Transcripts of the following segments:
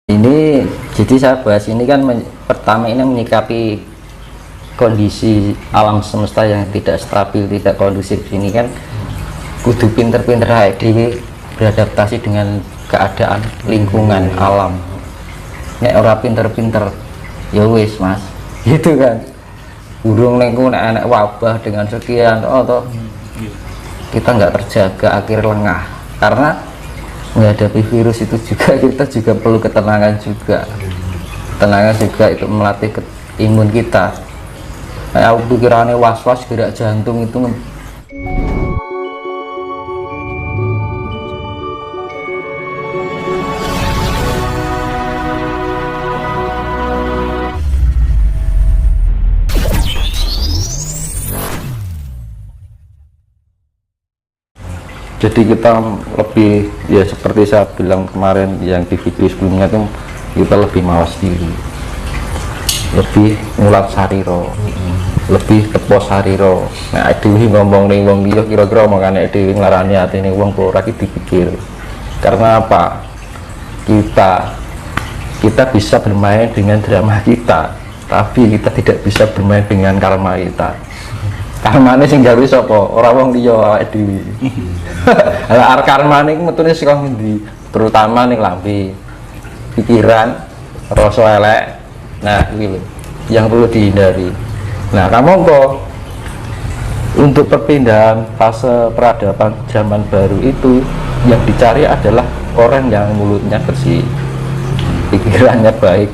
Ini jadi saya bahas ini kan pertama ini menyikapi kondisi alam semesta yang tidak stabil, tidak kondusif. Ini kan kudu pinter-pinter dhewe beradaptasi dengan keadaan lingkungan alam. Nek ora pinter-pinter ya wis Mas, gitu kan. Burung lingkungan anak wabah dengan sekian toh kita nggak terjaga, akhir lengah. Karena menghadapi virus itu juga kita juga perlu ketenangan juga. Ketenangan juga itu melatih imun kita. Kayak aku pikirannya was-was gerak jantung itu. Jadi kita lebih, ya seperti saya bilang kemarin yang di video sebelumnya itu, kita lebih mawas diri, lebih ngulat sariro, lebih tepos sariro. Nah dewi ngomong nih wong dia kira-kira omongannya dewi ngelarani hati nih wong kok lagi dipikir. Karena apa? Kita bisa bermain dengan drama kita, tapi kita tidak bisa bermain dengan karma kita. Karmane sing gawe sapa? Ora wong liya awake dhewe. Lah karmane iku metune saka ngendi? Terutama ning lambe. Pikiran, rasa elek. Nah, iki lho yang perlu dihindari. Nah, kamu kok untuk perpindahan fase peradaban zaman baru itu yang dicari adalah orang yang mulutnya bersih, pikirannya baik,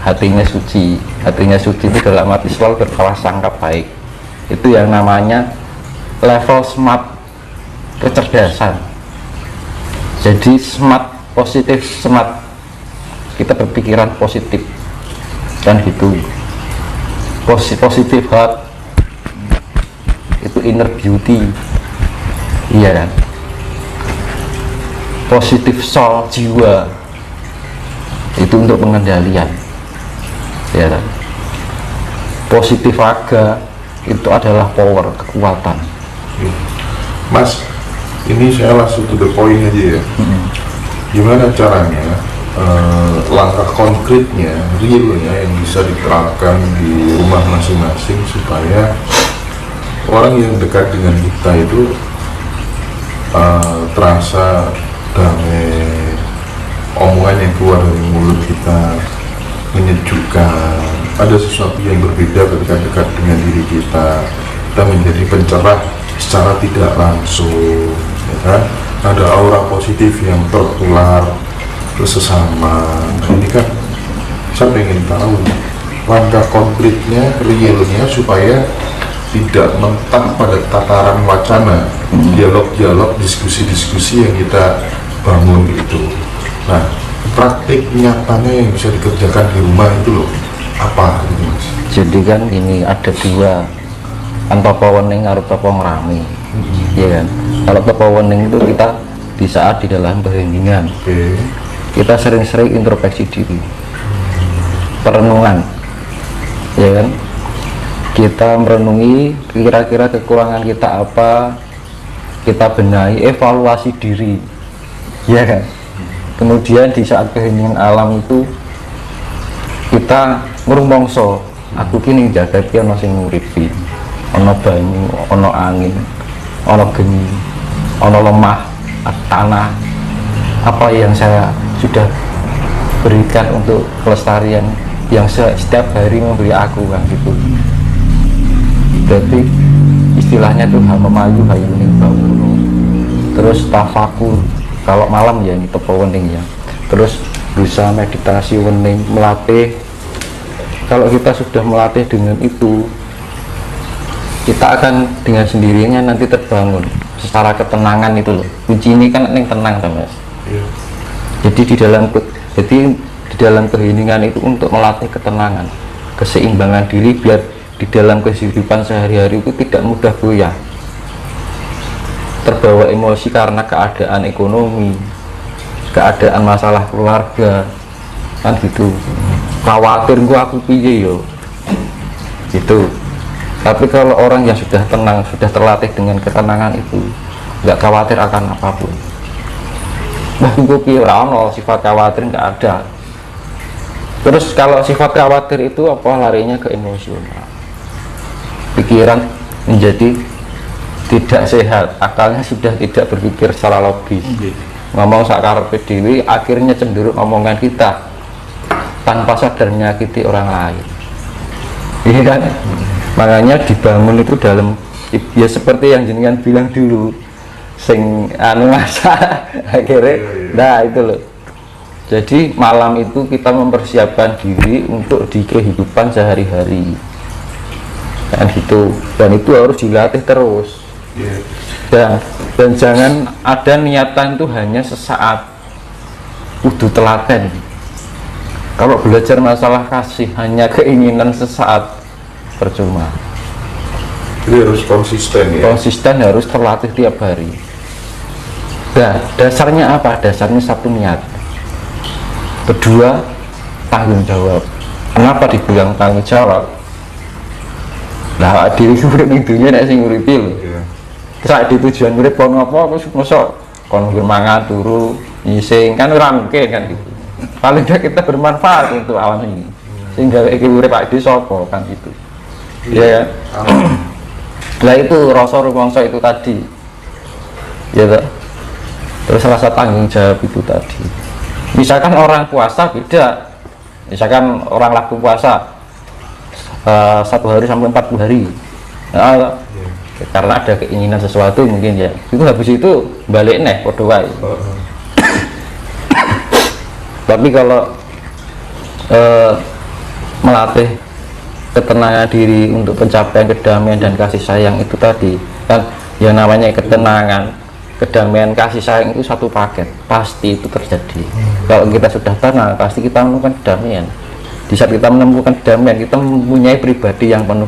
hatinya suci. Hatinya suci itu dalam arti selalu berprasangka baik. Itu yang namanya level smart kecerdasan. Jadi smart, positif smart, kita berpikiran positif dan gitu. Positif heart itu inner beauty, iya kan. Positif soul, jiwa itu untuk pengendalian, ya kan. Positif raga itu adalah power, kekuatan. Mas, ini saya langsung to the point aja ya. Gimana caranya langkah konkretnya, realnya yang bisa diterapkan di rumah masing-masing supaya orang yang dekat dengan kita itu terasa damai, omongan yang keluar dari mulut kita menyejukkan. Ada sesuatu yang berbeda ketika dekat dengan diri kita menjadi pencerah secara tidak langsung, ya kan? Ada aura positif yang tertular ke sesama. Nah, ini kan saya ingin tahu langkah konkretnya, realnya supaya tidak mentak pada tataran wacana, dialog-dialog, diskusi-diskusi yang kita bangun itu. Nah, praktik nyatanya yang bisa dikerjakan di rumah itu loh apa gitu Mas? Jadi kan ini ada dua, kan topo wening karo topo ngrami, ya kan. Kalau topo wening itu kita di saat di dalam keheningan, kita sering-sering introspeksi diri, perenungan, ya kan. Kita merenungi kira-kira kekurangan kita apa, kita benahi, evaluasi diri, ya kan. Kemudian di saat keheningan alam itu kita ngrumangsa, aku kini jaga ki ana sing nguripi, ana banyu, ana angin, ana geni, ana lemah, tanah. Apa yang saya sudah berikan untuk kelestarian yang setiap hari memberi aku kan gitu. Jadi istilahnya tuh memayu hayuning banguno. Terus tafakur, kalau malam ya ini tepo wening ya. Terus berusaha meditasi wening, melatih. Kalau kita sudah melatih dengan itu, kita akan dengan sendirinya nanti terbangun secara ketenangan itu loh. Kunci ini kan yang tenang kan Mas. Jadi di dalam keheningan itu untuk melatih ketenangan, keseimbangan diri biar di dalam kehidupan sehari-hari itu tidak mudah goyah, terbawa emosi karena keadaan ekonomi, keadaan masalah keluarga kan gitu. Khawatir gua aku piye yo gitu. Tapi kalau orang yang sudah tenang, sudah terlatih dengan ketenangan itu, nggak khawatir akan apapun. Nah gue piye ora ono sifat khawatir, nggak ada. Terus kalau sifat khawatir itu apa? Larinya ke emosional, pikiran menjadi tidak sehat, akalnya sudah tidak berpikir secara logis, ngomong sakarepe dhewe, akhirnya cenderung omongan kita tanpa sadar menyakiti orang lain. Iya kan? Makanya dibangun itu dalam, ya seperti yang jenengan bilang dulu, sing anu masa akhirnya, nah itu loh. Jadi malam itu kita mempersiapkan diri untuk di kehidupan sehari-hari, kan gitu. Dan itu harus dilatih terus. Dan jangan ada niatan itu hanya sesaat, kudu telaten. Kalau belajar masalah kasih hanya keinginan sesaat, percuma. Jadi harus konsisten ya. Konsisten, harus terlatih tiap hari. Nah, dasarnya apa? Dasarnya satu, niat. Kedua, tanggung jawab. Kenapa dibilang tanggung jawab? Nah, diri urip ning dunya nek sing uripi lho. Saat di tujuan urip ono apa wis mosok kon mangan turu nyising kan ora mungkin kan gitu. Paling tidak kita bermanfaat untuk alam ini. Sehingga iki urip Pak Di sapa kan gitu. Iya kan? Lah itu rasa rumangsa itu tadi. Ya toh. Terus rasa tanggung jawab itu tadi. Misalkan orang puasa beda, misalkan orang laku puasa 1 hari sampai 40 hari, nah, karena ada keinginan sesuatu mungkin ya, itu habis itu balik nih podo wae. Tapi kalau melatih ketenangan diri untuk pencapaian kedamaian dan kasih sayang itu tadi kan, yang namanya ketenangan, kedamaian, kasih sayang itu satu paket, pasti itu terjadi. Kalau kita sudah tenang, pasti kita menemukan kedamaian. Di saat kita menemukan kedamaian, kita mempunyai pribadi yang penuh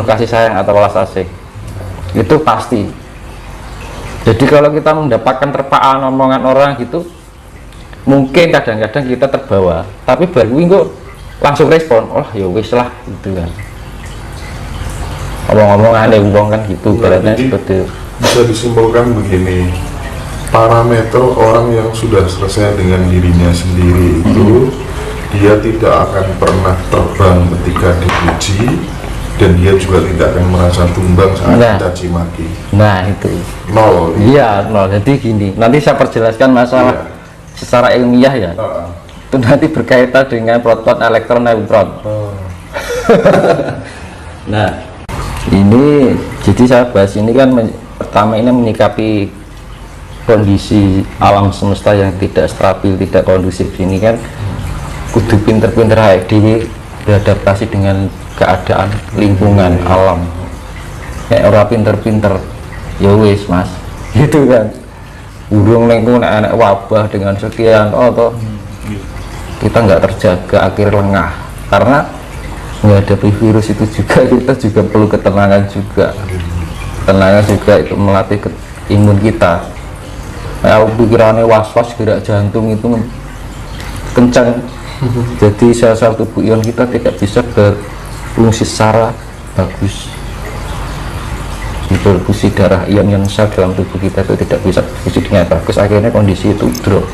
kasih sayang atau welas asih, itu pasti. Jadi kalau kita mendapatkan terpaan omongan orang gitu, mungkin kadang-kadang kita terbawa, tapi baru minggu langsung respon, oh ya wis lah gitu kan. Omong-omongan ada uang kan gitu, berarti seperti itu. Bisa disimpulkan begini, parameter orang yang sudah selesai dengan dirinya sendiri itu dia tidak akan pernah terbang ketika dipuji, dan dia juga tidak akan merasa tumbang saat dicaci maki. Nah itu nol. Iya nol. Jadi gini, nanti saya perjelaskan masalah secara ilmiah ya. Itu nanti berkaitan dengan proton, elektron, neutron. Nah ini jadi saya bahas ini kan pertama ini menyikapi kondisi alam semesta yang tidak stabil, tidak kondusif. Ini kan kudu pinter-pinter HDW beradaptasi dengan keadaan lingkungan alam. Kayak orang pinter-pinter ya wis mas gitu kan, burung lingkungan anak wabah dengan sekian toh kita nggak terjaga, akhir lengah. Karena menghadapi virus itu juga kita juga perlu ketenangan juga. Ketenangan juga itu melatih imun kita. Kayak pikirannya was-was, gerak jantung itu kencang. Jadi sel-sel tubuh ion kita tidak bisa berfungsi secara bagus. Distribusi darah ion sel dalam tubuh kita itu tidak bisa berfungsi dengan bagus. Akhirnya kondisi itu drop.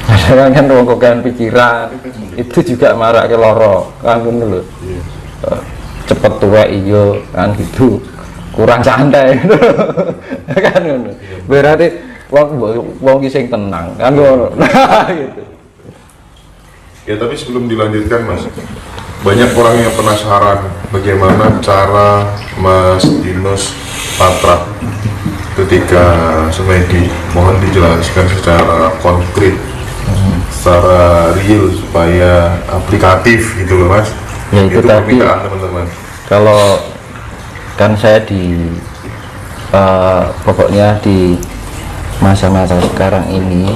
Ada kan rongkokan pikiran itu juga marah ke loro kan dulu. Cepet tua iyo kan gitu, kurang santai kan ngono. Berarti wong sing tenang kan ngono. Nah gitu. Ya tapi sebelum dilanjutkan mas, banyak orang yang penasaran bagaimana cara Mas Dinos Patra ketika semedi. Mohon dijelaskan secara konkret, secara real supaya aplikatif gitu loh mas. Ya itu tadi teman-teman. Kalau kan saya di pokoknya di masa-masa sekarang ini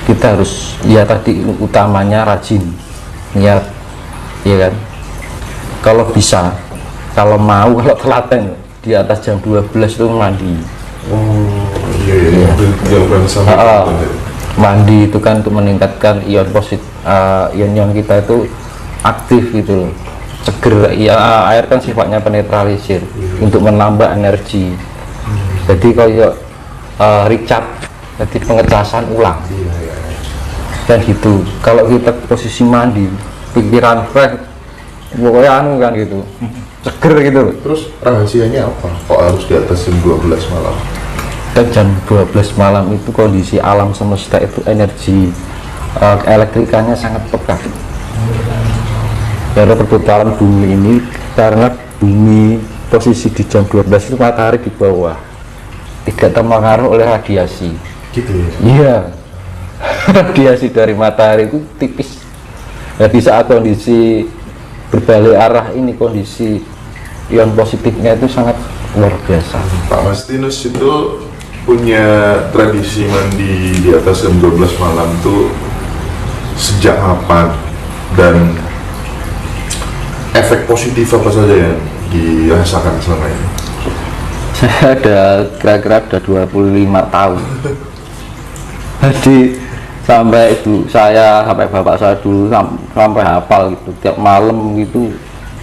kita harus ya tadi utamanya rajin niat ya kan. Kalau bisa, kalau mau, kalau telaten di atas jam 12 itu mandi. Iya. Mandi itu kan untuk meningkatkan ion positif, ion kita itu aktif gitu loh, seger ya. Air kan sifatnya penetralisir untuk menambah energi. Jadi kalau recharge, jadi pengecasan ulang. dan gitu. Kalau kita posisi mandi, pikiran fresh, pokoknya anu kan gitu, seger gitu. Terus rahasianya apa? Kok harus di atas jam 12 malam? Dan jam 12 malam itu kondisi alam semesta itu energi elektrikanya sangat pekat. Dari perputaran bumi ini, karena bumi posisi di jam 12 itu matahari di bawah, tidak terpengaruh oleh radiasi. Gitu ya? Iya. Radiasi dari matahari itu tipis. Nah, di saat kondisi berbalik arah ini, kondisi ion positifnya itu sangat luar biasa. Pak Mastinus itu punya tradisi mandi di atas jam 12 malam tuh sejak kapan, dan efek positif apa saja yang dirasakan selama ini? Saya ada kira-kira ada 25 tahun. Jadi sampai ibu saya, sampai bapak saya dulu sampai hafal gitu, tiap malam gitu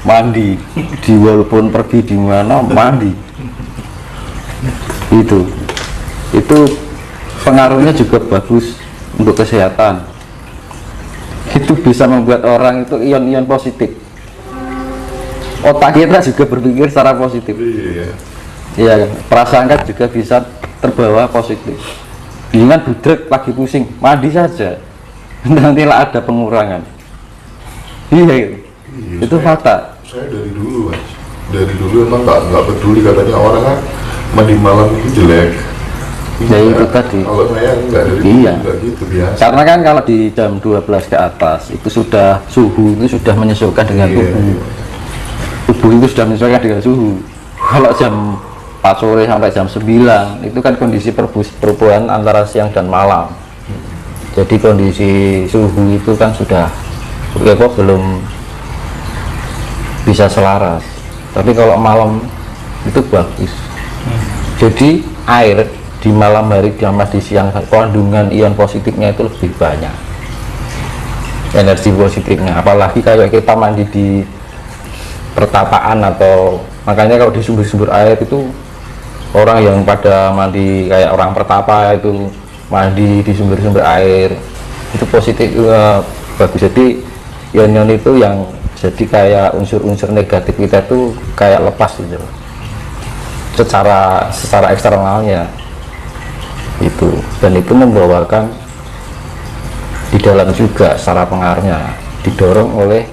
mandi, di walaupun pergi di mana mandi. Itu pengaruhnya juga bagus untuk kesehatan. Itu bisa membuat orang itu ion-ion positif. Otak kita juga berpikir secara positif. Iya. Iya, prasangka juga bisa terbawa positif. Dengan budrek lagi pusing, mandi saja, nantilah ada pengurangan. Iya, itu fakta. Saya dari dulu, Mas. Dari dulu emang nggak peduli, katanya orang kan mandi malam itu jelek. Ya itu tadi. Kalau saya nggak, dari dulu Iya. nggak gitu, biasa. Karena kan kalau di jam 12 ke atas itu sudah suhu itu sudah menyesuaikan dengan Iya, tubuh. iya. Tubuh itu sudah menyesuaikan dengan suhu. Kalau jam 4 sore sampai jam 9 itu kan kondisi perubahan antara siang dan malam. Jadi kondisi suhu itu kan sudah kok belum bisa selaras. Tapi kalau malam itu bagus. Jadi air di malam hari sama di siang, kandungan ion positifnya itu lebih banyak, energi positifnya. Apalagi kayak kita mandi di pertapaan, atau makanya kalau di sumber-sumber air itu orang yang pada mandi kayak orang pertapa itu mandi di sumber-sumber air itu positif, bagus. Jadi ion-ion itu yang jadi kayak unsur-unsur negatif kita itu kayak lepas gitu secara eksternalnya itu, dan itu membawakan di dalam juga secara pengaruhnya didorong oleh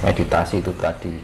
meditasi itu tadi.